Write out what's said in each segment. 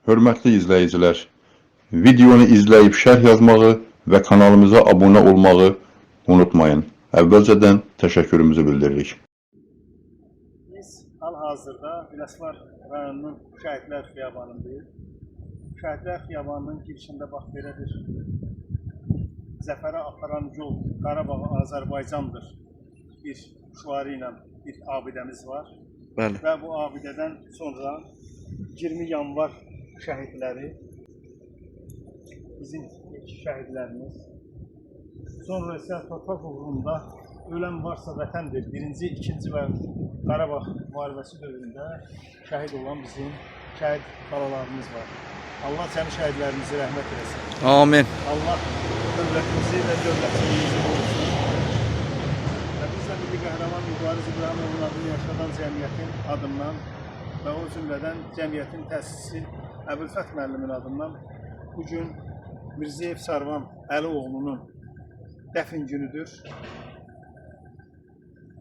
Hörmətli izləyicilər, videonu izləyib şərh yazmağı və kanalımıza abunə olmağı unutmayın. Əvvəlcədən təşəkkürümüzü bildiririk. Biz hal-hazırda Biləsuvar rayonunun Şəhidlər Xiyabanındayıq. Şəhidlər Xiyabanının girişində bax belə bir zəfərə aparan yol Qarabağ Azərbaycandır bir şüarı ilə bir abidəmiz var. Bəli. Və bu abidədən sonra 20 yanvar şəhidləri, bizim şəhidlərimiz, sonra isə torpaq uğrunda ölən varsa vətəndir. Birinci, ikinci və Qarabağ müharibəsi dövründə şəhid olan bizim şəhid balalarımız var. Allah cəmi şəhidlərimizi rəhmət eləsin. Amin. Allah dövlətimizi və dövlətçiliyimizi qorusun. Və biz də Milli Qəhrəman Mübariz İbrahimovun adını yaşadan cəmiyyətin adından və o cümlədən cəmiyyətin təsisçisi Əbülfət müəllimin adından bugün Mirzəyev Sarvan Əlioğlunun dəfn günüdür.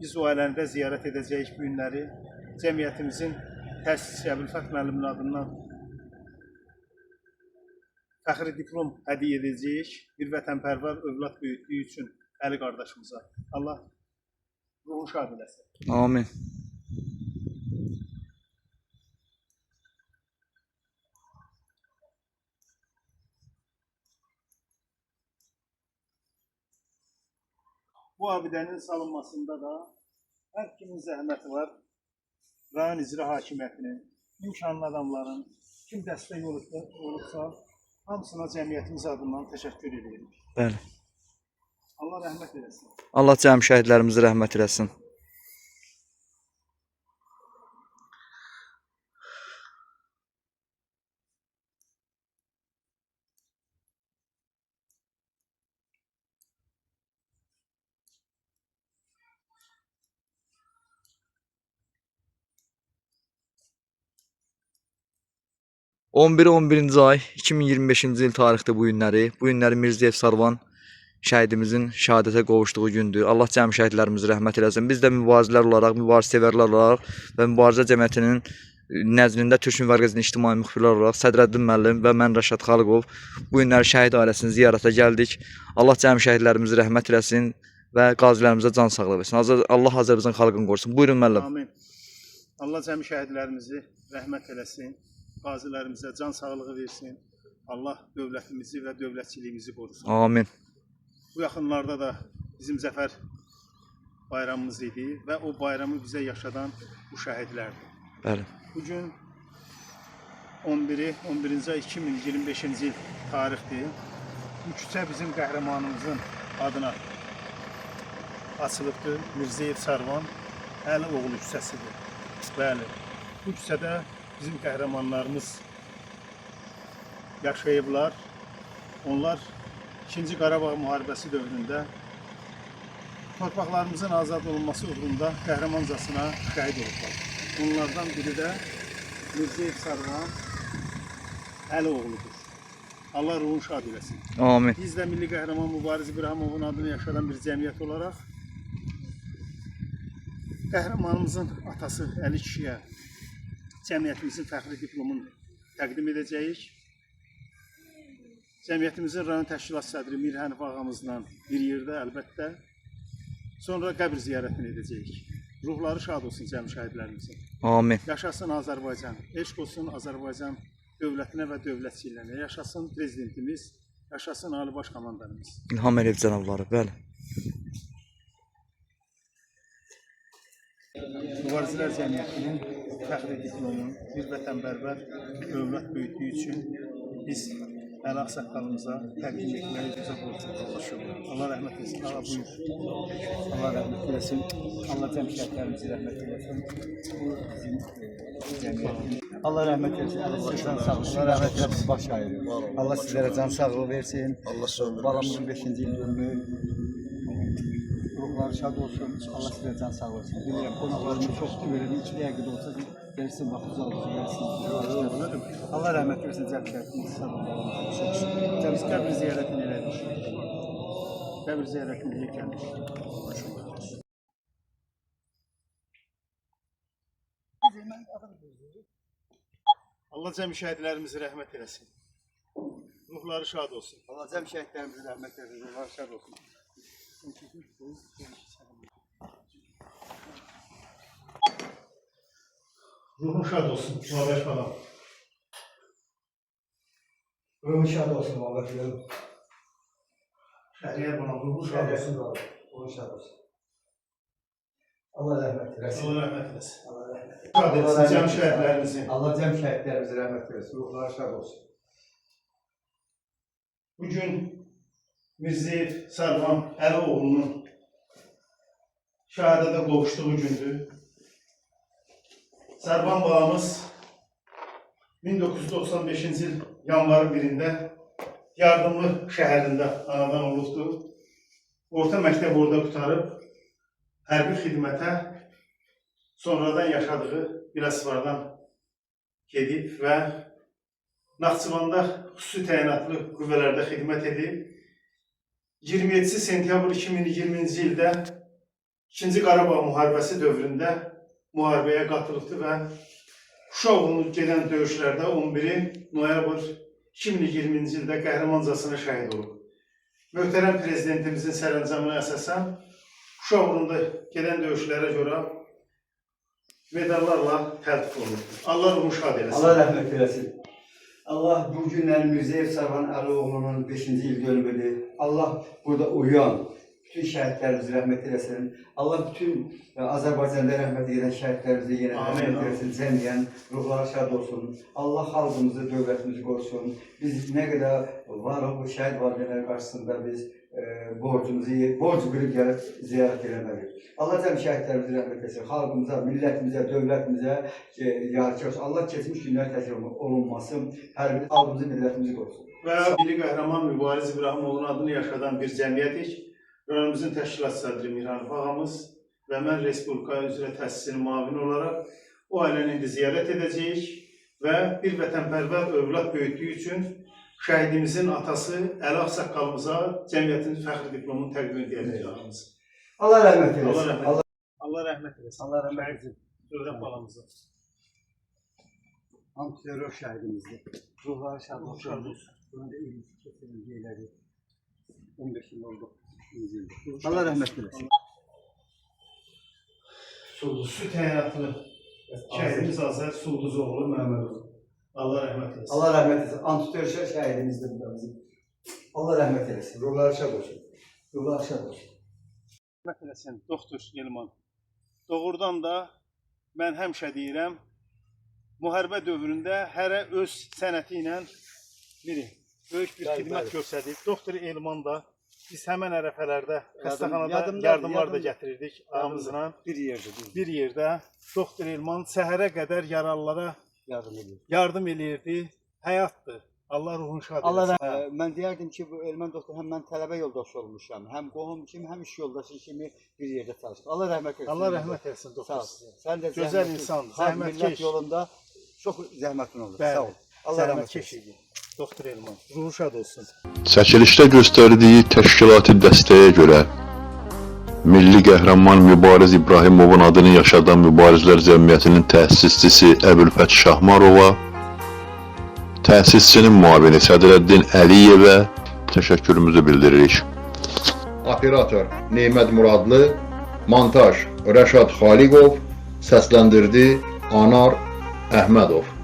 Biz o ələndə ziyarət edəcəyik bu günləri. Cəmiyyətimizin təsisçisi Əbülfət müəllimin adından fəxri diplom hədiyyə edəcəyik. Bir vətənpərvər övlad böyütdüyü üçün Əli qardaşımıza. Allah ruhu şad eləsin. Amin. Bu abidənin salınmasında da hər kimin zəhməti var. Rayon İcra Hakimiyyətinin, imkanlı adamların, kim dəstək olubsa, hamısına cəmiyyətimiz adından təşəkkür edirik. Bəli. Allah rəhmət eləsin. Allah cəm şəhidlərimizi rəhmət eləsin. On 11-ci ay 2025-ci il tarixdə bu günləri Mirzəyev Sarvan şəhidimizin şəhadətə qovuşduğu gündür. Allah cəm şəhidlərimizi rəhmət eləsin. Biz də mübarizlər olaraq, mübarizsevərlər olaraq və mübarizə cəmiyyətinin nəzdində Türk Mübərrizəsinin ictimai müxbirlər olaraq Sədrəddin müəllim və mən Rəşad Xalqov bu günləri şəhid ailəsini ziyarətə gəldik. Allah cəm şəhidlərimizi rəhmət eləsin və qazilərimizə can sağlığı versin. Allah Azərbaycan xalqını qorusun. Buyurun müəllim. Amin. Allah cəm şəhidlərimizi rəhmət eləsin. Qazilərimizə can sağlığı versin. Allah dövlətimizi və dövlətçiliyimizi qorusun. Amin. Bu yaxınlarda da bizim zəfər bayramımız idi və o bayramı bizə yaşadan bu şəhidlərdir. Bəli. Bugün 11-ci ay 2025-ci il tarixdir. Bu küçə bizim qəhrəmanımızın adına açılıbdır. Mirzəyev Sarvan Əlioğlu küçəsidir. Bəli. Bu küçədə bizim qəhrəmanlarımız yaşayıblar. Onlar 2-ci Qarabağ müharibəsi dövründə torpaqlarımızın azad olunması uğrunda qəhrəmancasına şəhid olublar. Onlardan biri də Mirzəyev Sarvan Əlioğludur. Allah ruhunu şad eləsin. Amin. Biz də Milli Qəhrəman Mübariz İbrahimovun adını yaşadan bir cəmiyyət olaraq qəhrəmanımızın atası Əli kişiyə cəmiyyətimizin fəxri diplomunu təqdim edəcəyik. Cəmiyyətimizin rayon təşkilat sədri Mir Hənif ağamızla bir yerdə əlbəttə. Sonra qəbr ziyarətini edəcəyik. Ruhları şad olsun cəmi şəhidlərimizin. Amin. Yaşasın Azərbaycan. Eşq olsun Azərbaycan dövlətinə və dövlətçiliyinə. Yaşasın prezidentimiz, yaşasın Ali Baş Komandanımız. İlham Əliyev cənabları, bəli. Mübarizələr Cəmiyyətinin fəxri diplomu bir vətənpərvər övlad böyütdüyü üçün biz Əli ağsaqqalımıza təqdim etməyi bizə borcluyuq. Allah rəhmət eləsin. Allah buyur. Allah rəhmət eləsin. Allah cəm şəhidlərimizi rəhmət eləsin. Bu bizim cəmiyyətin. Allah rəhmət eləsin. Allah can sağlığı. Allah rəhmət eləsin baş ayırır. Allah sizlərə can sağlığı versin. Allah sağlığı. Balamızın 5-ci il dönümü ruhları şad olsun. Allah sizə can sağ olsun. Bilirəm, qonaqlarımız çox verir. İçli yəqid olsa versin, vaxtınız alsın, versin. Allah rəhmət versin, cəmi şəhidimiz sağ olsun. Biz qəbr ziyarətini elədik. Qəbr ziyarətini eləyib gəldik. Allah cəmi şəhidlərimizi rəhmət eləsin. Ruhları şad olsun. Allah cəm şəhidlərimizə rəhmət eləsin, ruhları şad olsun. Ruhun şad olsun. Babaş falan. Ruhun şad olsun, Allah bilir. Şəhriyar bana ruhun şad olsun. Ruhun şad olsun. Allah rəhmət eləsin. Allah rəhmət eləsin. Allah rəhmət eləsin. Şad etsin cəmi şəhidlərimizi. Allah cəm şəhidlərimizə rəhmət eləsin, ruhları şad olsun. Bugün Mirziyev Sərvan Əlioğlunun şəhadətə qovuşduğu gündür. Sərvan balamız 1995-ci il yanvarın 1-də Yardımlı şəhərində anadan olubdur. Orta məktəb orada qutarıb, hərbi xidmətə sonradan yaşadığı Biləsuvardan gedib və Naxçıvanda xüsusi təyinatlı qüvvələrdə xidmət edib. 27 sentyabr 2020-ci ildə 2-ci Qarabağ müharibəsi dövründə müharibəyə qatılıbdır və Şuşa gedən döyüşlərdə 11 noyabr 2020-ci ildə qəhrəmancasına şəhid olub. Möhtərəm Prezidentimizin sərəncamına əsasən Şuşa gedən döyüşlərə görə medallarla təltif olunub. Allah ruhunu şad eləsin. Allah rəhmət eləsin. Allah bu günlər Mirziyev Sərvan Əlioğlunun 5-ci il dönümüdür. Allah burada uyan bütün şəhidlərimizi rəhmət eləsin. Allah bütün Azərbaycanda rəhmət edən şəhidlərimizi yenə rəhmət eləsin. Cəmiyyən ruhları şad olsun. Allah xalqımızı, dövlətimizi qorusun. Biz nə qədər varıq bu şəhid valideynlər qarşısında biz borc bilib gəlib ziyarət eləməliyik. Allah cəm şəhidlərimizi rəhmət etsin. Xalqımıza, millətimizə, dövlətimizə yararlı olsun. Allah keçmiş günlər təkrar olunmasın. Hər bir xalqımızı, millətimizi qorusun. Və Milli Qəhrəman Mübariz İbrahimoğlu'nun adını yaşadan bir cəmiyyətik. Rayonumuzun təşkilat sədri Mirhanov ağamız və mən Respublika üzrə təsisinin müavini olaraq o ailəni indi ziyarət edəcəyik və bir vətənpərvər övlad böyütdüyü üçün şəhidimizin atası Əli Ağsaqqalımıza cəmiyyətin fəxri diplomunu təqdim edəcəyik. Allah rəhmət eləsin. Allah rəhmət eləsin. Allah rəhmət eləsin. Dövlət balamıza. Antiterror şəhidimizdir. Ruhları şad olsun. Bunu da ilk kesinlikle elədi. 15 il oldu. Allah rəhmət eləsin. Sulduzu təyinatlı şəhidimiz Azər Sulduzoğlu Məmmədov. Allah rəhmət eləsin. Allah rəhmət eləsin. Antiterror şəhidimizdir bu da bizim. Allah rəhmət eləsin. Ruhları şad olsun. Ruhları şad olsun. Rəhmət eləsin, doktor Yılman. Doğrudan da mən həmişə deyirəm, müharibə dövründə hərə öz sənəti ilə böyük bir xidmət göstərdik. Doktor Elman da biz həmən ərəfələrdə xəstəxanada yardımlar da gətirirdik ağamızla. Bir yerdə Doktor Elman səhərə qədər yaralılara yardım eləyirdi. Həyatdır. Allah ruhunu şad eləsin. Mən deyərdim ki, bu Elman doktor həm mən tələbə yoldaşı olmuşam, həm qohum kimi, həm iş yoldaşı kimi bir yerdə çalışdım. Allah rəhmət eləsin. Allah rəhmət eləsin doktor sizə. Sən də gözəl insandır, zəhmətkeş yolunda çox zəhmətin olur. Sağ ol. Allah rəhmət eləsin. Doktor Elman, ruhu şad olsun. Çəkilişdə göstərdiyi təşkilati dəstəyə görə Milli Qəhrəman Mübariz İbrahimovun adını yaşadan Mübarizlər Cəmiyyətinin təsisçisi Əbülfət Şahmarova, təsisçinin müavini Sədrəddin Əliyevə təşəkkürümüzü bildiririk. Operator Neymət Muradlı, montaj Rəşad Xaliqov, səsləndirdi Anar Əhmədov.